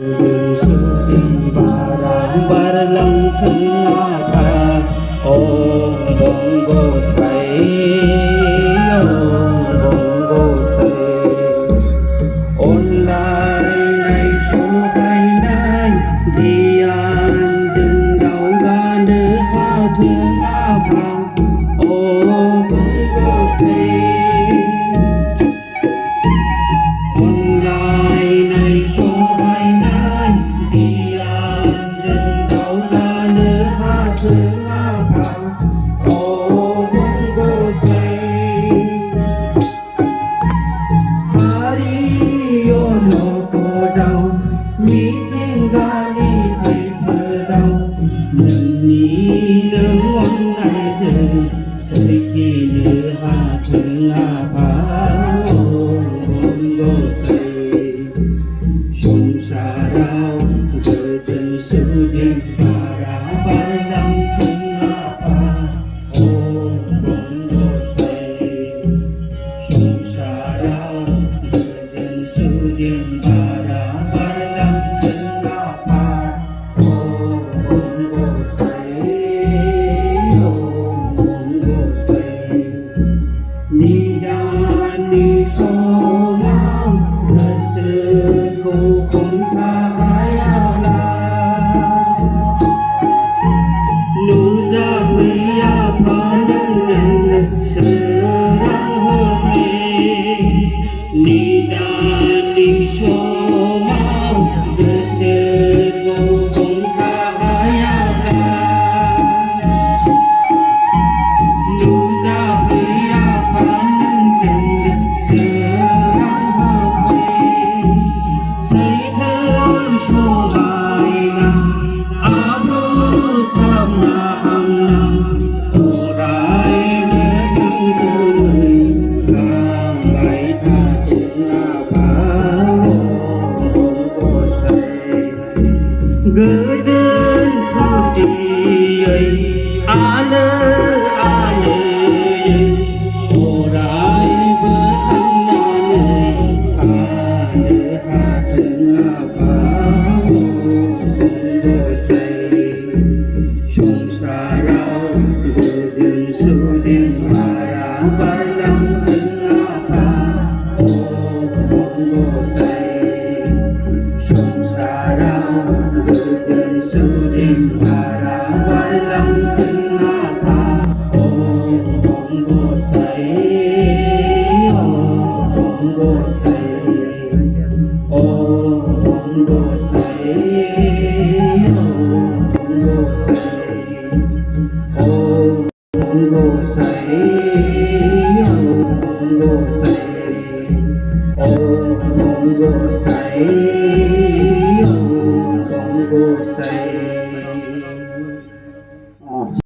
Dương sư điện bà ra bar lâm thân nga pa om bongo say om bongo say online này số bay nay đi an dừng đầu ga nữ hoa thương nga pa om bongo say online này số bay nay đi an dừng đầu ga nữ hoa thương nga pa om bongo say hari ono ko đau mi trên ga đi thấy mơ đau lần ní nương ngon ngày giờ sợi khi nữ hoa thương nga pa om bongo say sông xa đau gờ chân sư điện para balang thương nga pa om bongo say sông xa đau gờ chân sư điện para balang thương nga pa om bongo say om bongo say ni đa ni so nam gờ sư cô không tha ai ao la nu ra quý a pa nhân dân sư răng hơ mê ni đa ni so nam gờ sư cô không tha ai ao la nu ra quý a pa nhân dân sư răng hơ mê say thơ số bài ngàn abu sama ang orai ngang người hàng ngày tha thương nga pa bongo say gỡ dân thu si ấy ale orai bơ thân nga người tha thương nga pa bongo say sông xa rau gờ dừng sư điện para balang thương nga pa om bongo say sông xa rau gờ dừng sư điện para balang thương nga pa om bongo say om bongo say om bongo say om bongo say om bongo say om bongo say om bongo say